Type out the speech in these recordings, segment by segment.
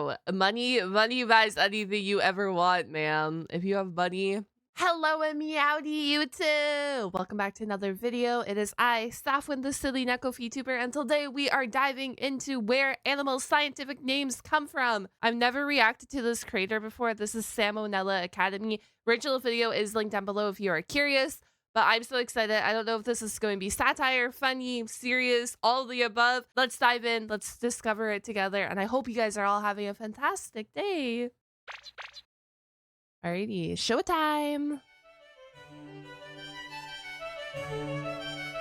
Yo, money buys anything you ever want, man. If you have money. Hello and meowdy YouTube! Welcome back to another video. It is I, Saphwyn, the silly NochuVTuber, and today we are diving into where animals' scientific names come from. I've never reacted to this creator before. This is Salmonella Academy. Original video is linked down below if you are curious, but I'm so excited. I don't know if this is going to be satire, funny, serious, all of the above. Let's dive in. Let's discover it together, and I hope you guys are all having a fantastic day. Alrighty, showtime!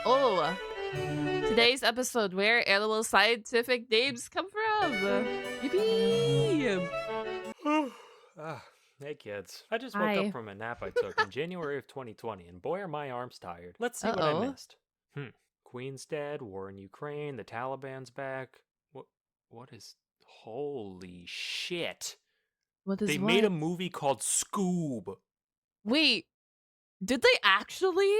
Oh, today's episode, where animal scientific names come from. Yippee! Hey kids, I just woke up from a nap I took in January of 2020, and boy are my arms tired. Let's see what I missed. Queen's dead, war in Ukraine, the Taliban's back. What is... Holy shit! They made a movie called Scoob. Wait, did they actually?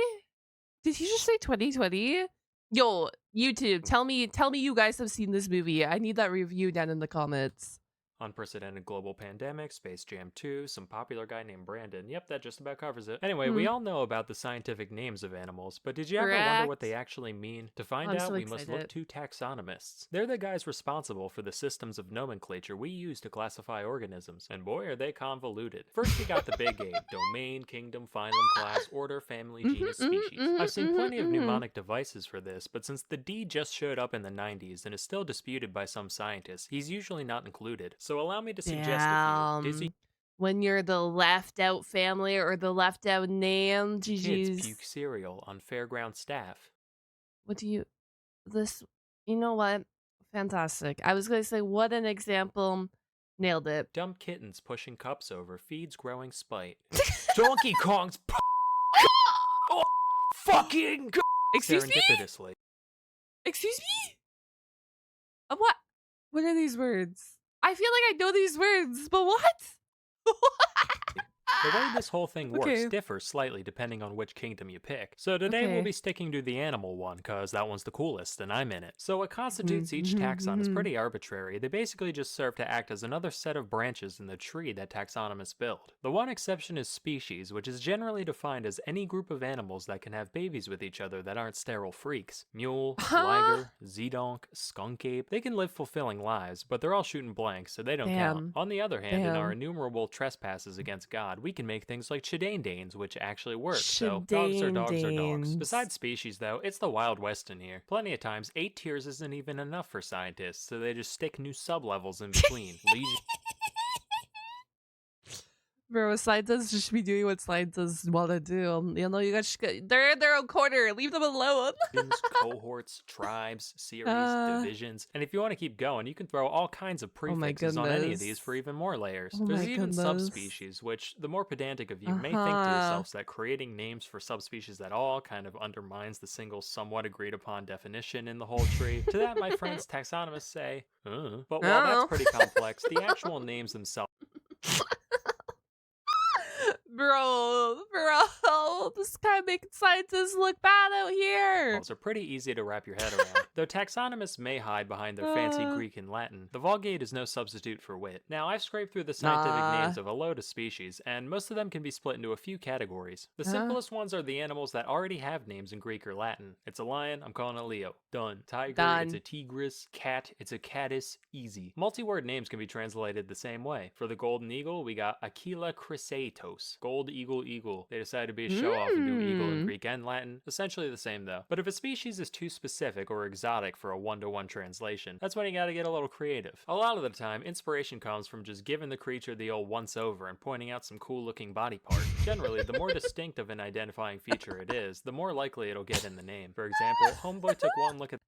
Did he just say 2020? Yo, YouTube, tell me you guys have seen this movie. I need that review down in the comments. Unprecedented global pandemic, Space Jam 2, some popular guy named Brandon. Yep, that just about covers it. Anyway, we all know about the scientific names of animals, but did you ever wonder what they actually mean? To find out, we must look to taxonomists. They're the guys responsible for the systems of nomenclature we use to classify organisms, and boy are they convoluted. First we got the big A, domain, kingdom, phylum, class, order, family, genus, species. I've seen plenty of mnemonic devices for this, but since the D just showed up in the 90s and is still disputed by some scientists, he's usually not included. So allow me to suggest a few. When you're the left out family or the left out name, Kids puke cereal on fairground staff. What do you... You know what? Fantastic. I was going to say, what an example. Nailed it. Dumb kittens pushing cups over, feeds growing spite. Donkey Kong's oh, fucking Excuse me? Serendipitously. Excuse me? What? What are these words? I feel like I know these words, but what? The way this whole thing works differs slightly depending on which kingdom you pick. So today we'll be sticking to the animal one, cause that one's the coolest and I'm in it. So what constitutes each taxon is pretty arbitrary. They basically just serve to act as another set of branches in the tree that taxonomists build. The one exception is species, which is generally defined as any group of animals that can have babies with each other that aren't sterile freaks. Mule, liger, zedonk, skunk ape, they can live fulfilling lives, but they're all shooting blanks, so they don't count. On the other hand, in our innumerable trespasses against God, we can make things like chidandanes, which actually work, so dogs are dogs are dogs. Besides species, though, it's the Wild West in here. Plenty of times, 8 tiers isn't even enough for scientists, so they just stick new sub-levels in between. Bro, scientists just be doing what scientists want to do. You know, you guys, they're in their own corner. Leave them alone. Cohorts, tribes, series, divisions. And if you want to keep going, you can throw all kinds of prefixes on any of these for even more layers. There's even subspecies, which the more pedantic of you may think to yourselves that creating names for subspecies at all kind of undermines the single somewhat agreed upon definition in the whole tree. To that, my friends taxonomists say, But while that's pretty complex, the actual names themselves... Bro, this kind of making scientists look bad out here. Those are pretty easy to wrap your head around. Though taxonomists may hide behind their fancy Greek and Latin, the Vulgate is no substitute for wit. Now, I've scraped through the scientific names of a load of species, and most of them can be split into a few categories. The simplest ones are the animals that already have names in Greek or Latin. It's a lion, I'm calling it Leo. Done. Tiger, it's a tigris. Cat, it's a catus. Easy. Multi-word names can be translated the same way. For the golden eagle, we got Aquila chrysaetos. Gold eagle. They decided to be a show-off and do eagle in Greek and Latin. Essentially the same though. But if a species is too specific or exotic for a one-to-one translation, that's when you gotta get a little creative. A lot of the time, inspiration comes from just giving the creature the old once-over and pointing out some cool-looking body part. Generally, the more distinct of an identifying feature it is, the more likely it'll get in the name. For example, Homeboy took one look at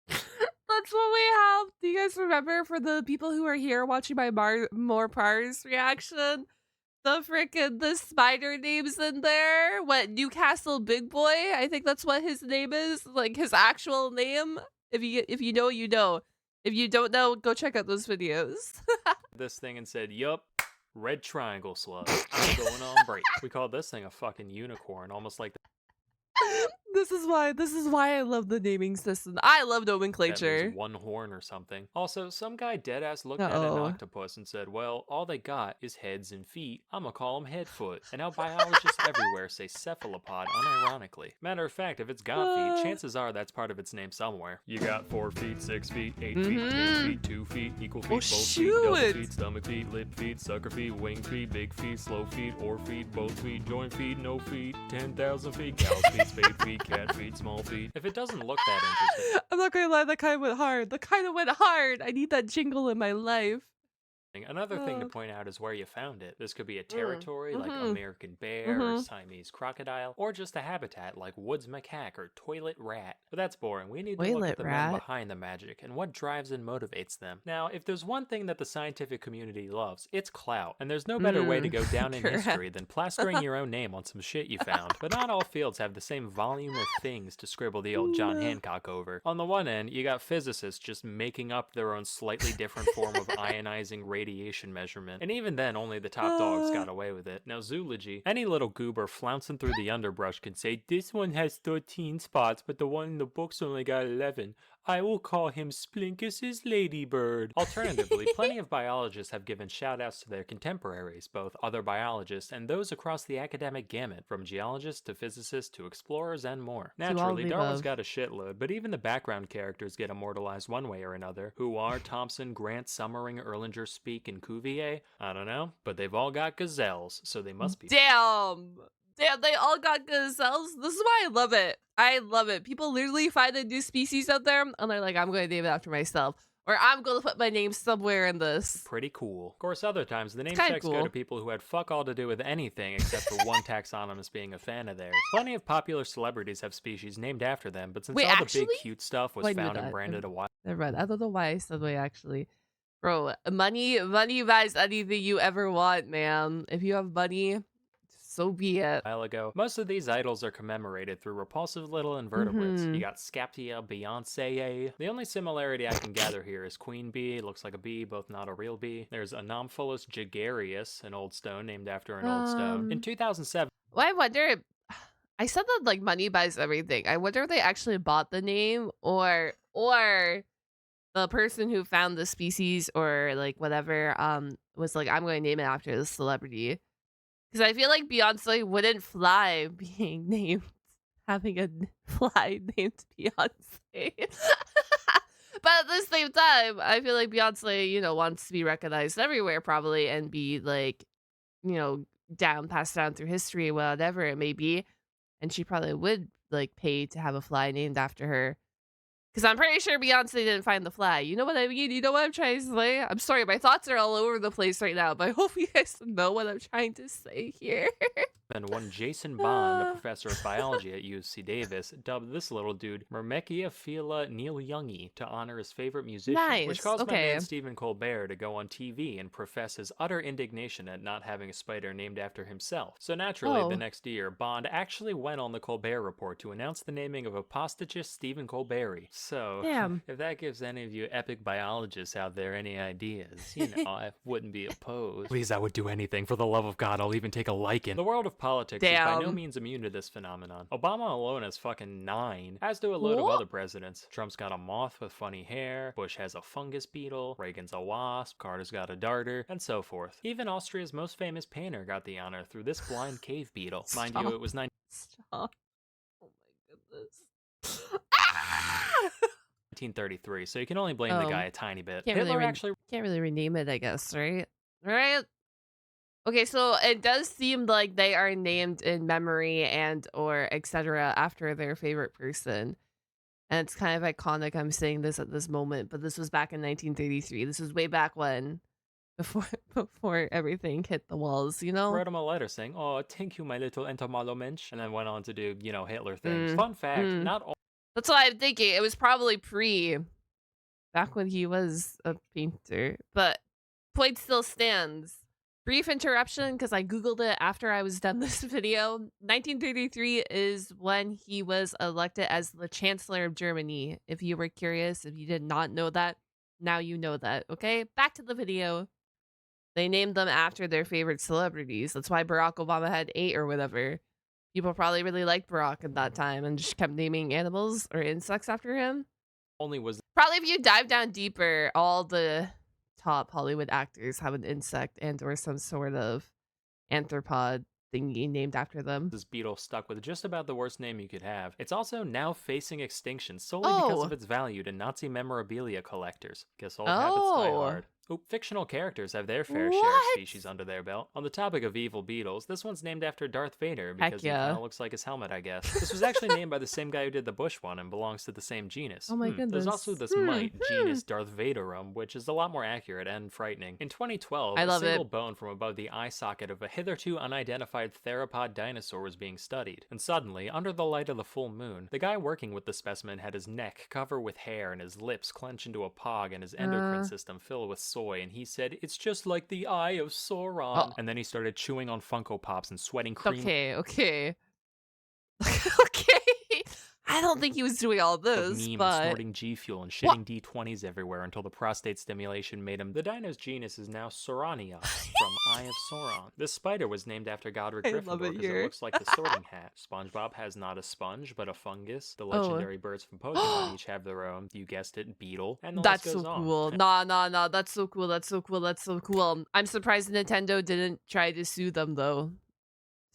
That's what we have. Do you guys remember, for the people who are here watching my more Pars reaction, the spider names in there? What, Newcastle Big Boy? I think that's what his name is, like his actual name. If you know, you know. If you don't know, go check out those videos. this thing and said, yup, red triangle slug. I'm going on break. We called this thing a fucking unicorn, almost like The This is why I love the naming system. I love that nomenclature. means one horn or something. Also, some guy deadass looked at an Uh-oh. octopus and said, well, all they got is heads and feet. I'ma call them headfoot. And now biologists everywhere say cephalopod unironically. Matter of fact, if it's got feet, chances are that's part of its name somewhere. You got 4 feet, 6 feet, 8 feet, 10 feet, 2 feet, equal feet, both feet, double feet, stomach feet, lip feet, sucker feet, wing feet, big feet, slow feet, or feet, both feet, joint feet, no feet, 10,000 feet, cow's feet, spade feet, cat feet, small feet. If it doesn't look that interesting, I'm not gonna lie, that kind of went hard. That kind of went hard. I need that jingle in my life. another thing to point out is where you found it. This could be a territory like American bear or Siamese crocodile, or just a habitat like woods macaque or toilet rat. But that's boring. We need to look Toilet at the men behind the magic and what drives and motivates them. Now, if there's one thing that the scientific community loves, it's clout. And there's no better way to go down in history than plastering your own name on some shit you found. But not all fields have the same volume of things to scribble the old John Hancock over. On the one end, you got physicists just making up their own slightly different form of ionizing radiation measurement, and even then only the top dogs got away with it. Now zoology, any little goober flouncing through the underbrush can say, this one has 13 spots, but the one in the book's only got 11. I will call him Splinkus's ladybird. Alternatively, plenty of biologists have given shout-outs to their contemporaries, both other biologists and those across the academic gamut, from geologists to physicists to explorers and more. Naturally, Darwin's got a shitload, but even the background characters get immortalized one way or another. Who are Thomson, Grant, Summering, Erlanger, Speke, and Cuvier? I don't know, but they've all got gazelles, so they must be... Damn, they all got gazelles. This is why I love it. I love it. People literally find a new species out there, and they're like, I'm going to name it after myself. Or I'm going to put my name somewhere in this. Pretty cool. Of course, other times, the name checks go to people who had fuck all to do with anything except for one taxonomist being a fan of theirs. Plenty of popular celebrities have species named after them, but since all the big cute stuff was found and branded a while... Never mind. I don't know why I said wait, actually. Bro, money buys anything you ever want, man. If you have money, so be it. While ago, most of these idols are commemorated through repulsive little invertebrates. You got Scaptia, Beyonce. The only similarity I can gather here is queen bee, looks like a bee, both not a real bee. There's Anomphilus gregarius, an old stone named after an old stone. In 2007... Well, I wonder... I said that, like, money buys everything. I wonder if they actually bought the name, or the person who found the species, or, like, whatever, was like, I'm going to name it after this celebrity. Because I feel like Beyonce wouldn't fly being named, having a fly named Beyonce. But at the same time, I feel like Beyonce, you know, wants to be recognized everywhere probably and be like, you know, passed down through history, whatever it may be. And she probably would like pay to have a fly named after her. Because I'm pretty sure Beyonce didn't find the fly. You know what I mean? You know what I'm trying to say? I'm sorry, my thoughts are all over the place right now, but I hope you guys know what I'm trying to say here. And one Jason Bond, a professor of biology at UC Davis, dubbed this little dude Myrmecia Neil Youngie to honor his favorite musician, which caused my man Stephen Colbert to go on TV and profess his utter indignation at not having a spider named after himself. So naturally, the next year, Bond actually went on the Colbert Report to announce the naming of apostachus Stephen Colbert. So, if that gives any of you epic biologists out there any ideas, you know, I wouldn't be opposed. Please, I would do anything. For the love of God, I'll even take a lichen. The world of politics is by no means immune to this phenomenon. Obama alone has fucking 9, as do a load of other presidents. Trump's got a moth with funny hair, Bush has a fungus beetle, Reagan's a wasp, Carter's got a darter, and so forth. Even Austria's most famous painter got the honor through this blind cave beetle. Mind you, it was 1933, so you can only blame the guy a tiny bit. Can't really rename it, I guess, right? Right? Okay, so it does seem like they are named in memory and or etc. after their favorite person. And it's kind of iconic I'm saying this at this moment, but this was back in 1933. This was way back when, before everything hit the walls, you know? Wrote him a letter saying, oh, thank you, my little entomolomensch, and then went on to do, you know, Hitler things. Fun fact, not all... That's what I'm thinking. It was probably back when he was a painter. But point still stands. Brief interruption, because I googled it after I was done this video. 1933 is when he was elected as the Chancellor of Germany. If you were curious, if you did not know that, now you know that, okay? Back to the video. They named them after their favorite celebrities. That's why Barack Obama had 8 or whatever. People probably really liked Barack at that time and just kept naming animals or insects after him. Only was Probably if you dive down deeper, all the top Hollywood actors have an insect and or some sort of arthropod thingy named after them. this beetle stuck with just about the worst name you could have. It's also now facing extinction solely because of Oh, its value to Nazi memorabilia collectors. Guess old habits die oh, hard. Oh, fictional characters have their fair share of what? species under their belt. On the topic of evil beetles, this one's named after Darth Vader Heck because he kind yeah. of looks like his helmet, I guess. This was actually named by the same guy who did the Bush one and belongs to the same genus. Oh my There's also goodness. this mite, genus Darth Vaderum, which is a lot more accurate and frightening. In 2012, I a love single it. bone from above the eye socket of a hitherto unidentified theropod dinosaur was being studied. And suddenly, under the light of the full moon, the guy working with the specimen had his neck covered with hair and his lips clench into a pog and his endocrine Uh, system fill with soy, and he said, "It's just like the eye of oh, Sauron." And then he started chewing on Funko Pops and sweating cream okay, okay. Okay. I don't think he was doing all of this, neem and but snorting G Fuel and what? shitting D20s everywhere until the prostate stimulation made him. The dino's genus is now Saurania, from Eye of Sauron. This spider was named after Godric I love Gryffindor it because it here. looks like the sorting hat. SpongeBob has not a sponge, but a fungus. The Oh. legendary birds from Pokemon each have their own, you guessed it, beetle, and the That's list goes so on. cool. Nah. That's so cool. That's so cool. That's so cool. I'm surprised Nintendo didn't try to sue them though.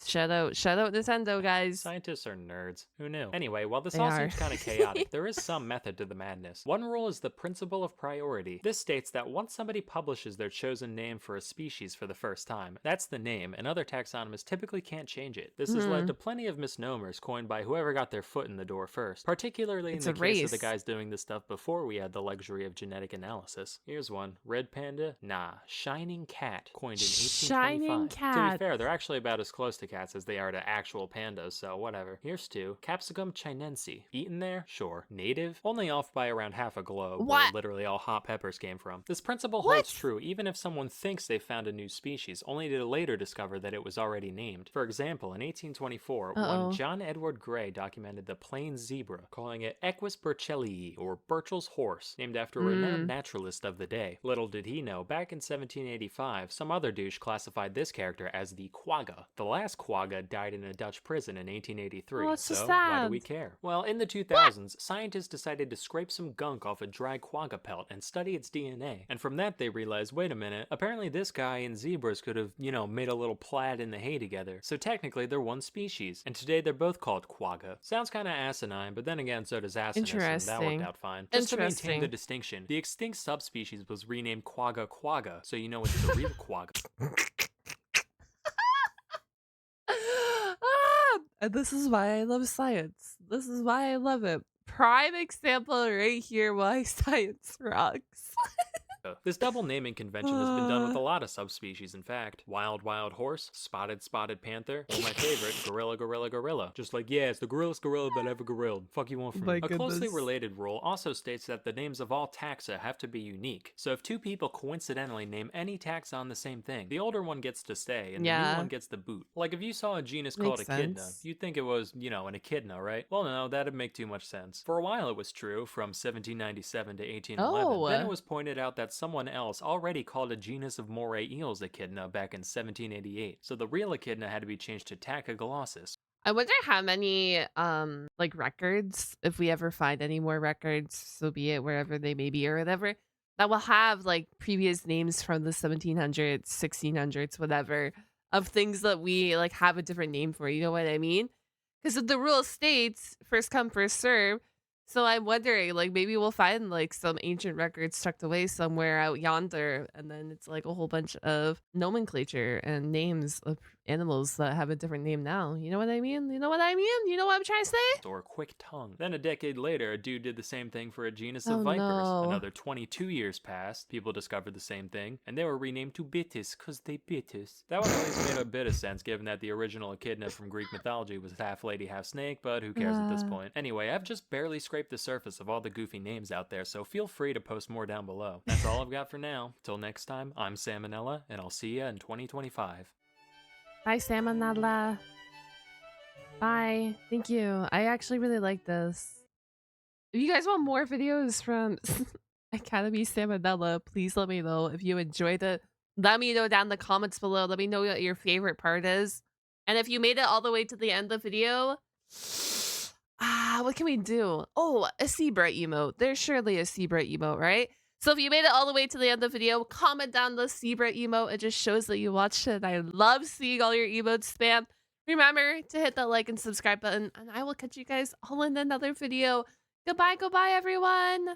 Shout out Nintendo, guys. Scientists are nerds. Who knew? Anyway, while this They all are. seems kind of chaotic, there is some method to the madness. One rule is the principle of priority. This states that once somebody publishes their chosen name for a species for the first time, that's the name, and other taxonomists typically can't change it. This has led to plenty of misnomers coined by whoever got their foot in the door first, particularly It's in a the case of the race. guys doing this stuff before we had the luxury of genetic analysis. Here's one. Red panda? Nah. Shining cat, coined in 1825. Shining To be cat. fair, they're actually about as close to cats as they are to actual pandas, so whatever. Here's two. Capsicum chinense. Eaten there? Sure. Native? Only off by around half a globe, where What? literally all hot peppers came from. This principle What? holds true even if someone thinks they found a new species, only to later discover that it was already named. For example, in 1824, Uh-oh. one John Edward Gray documented the plain zebra, calling it Equus burchellii, or Burchell's horse, named after a renowned naturalist of the day. Little did he know, back in 1785, some other douche classified this character as the quagga. The last quagga died in a Dutch prison in 1883, Oh, it's so so why do we sad. care? Well, in the 2000s, scientists decided to scrape some gunk off a dry quagga pelt and study its DNA. And from that they realized, wait a minute, apparently this guy and zebras could have, made a little plaid in the hay together. So technically they're one species. And today they're both called quagga. Sounds kinda asinine, but then again so does asinus, and that worked Interesting. out fine. Just to maintain the Interesting. distinction, the extinct subspecies was renamed quagga quagga, so you know it's the real quagga. And this is why I love science. This is why I love it. Prime example right here why science rocks. This double naming convention has been done with a lot of subspecies, in fact. Wild horse, spotted panther, or my favorite, gorilla. Just like, yeah, it's the gorillest gorilla that ever gorilled. Fuck you want from me. A closely goodness. related rule also states that the names of all taxa have to be unique. So if two people coincidentally name any taxon the same thing, the older one gets to stay and the new Yeah. one gets the boot. Like if you saw a genus called Makes echidna, sense. you'd think it was, an echidna, right? Well, no, that'd make too much sense. For a while it was true, from 1797 to 1811. Oh. Then it was pointed out that someone else already called a genus of moray eels echidna back in 1788, so the real echidna had to be changed to Tachyglossus. I wonder how many like records, if we ever find any more records, so be it wherever they may be or whatever, that will have like previous names from the 1700s, 1600s, whatever, of things that we like have a different name for. You know what I mean? Because the rule states first come, first serve. So I'm wondering, like, maybe we'll find like some ancient records tucked away somewhere out yonder, and then it's like a whole bunch of nomenclature and names of animals that have a different name now. You know what I mean? You know what I mean? You know what I'm trying to say? Or quick tongue. Then a decade later, a dude did the same thing for a genus of Oh, vipers. no. Another 22 years passed, people discovered the same thing, and they were renamed to Bitis, cause they bit us. That one at least made a bit of sense, given that the original echidna from Greek mythology was half lady, half snake, but who cares at this point? Anyway, I've just barely scraped the surface of all the goofy names out there, so feel free to post more down below. That's all I've got for now. Till next time, I'm Salmonella, and I'll see ya in 2025. Bye, Salmonella. Bye. Thank you. I actually really like this. If you guys want more videos from Academy Salmonella, please let me know. If you enjoyed it, let me know down in the comments below. Let me know what your favorite part is. And if you made it all the way to the end of the video, what can we do? Oh, a zebra emote. There's surely a zebra emote, right? So if you made it all the way to the end of the video, comment down the zebra emote. It just shows that you watched it. I love seeing all your emotes, spam. Remember to hit that like and subscribe button, and I will catch you guys all in another video. Goodbye, everyone.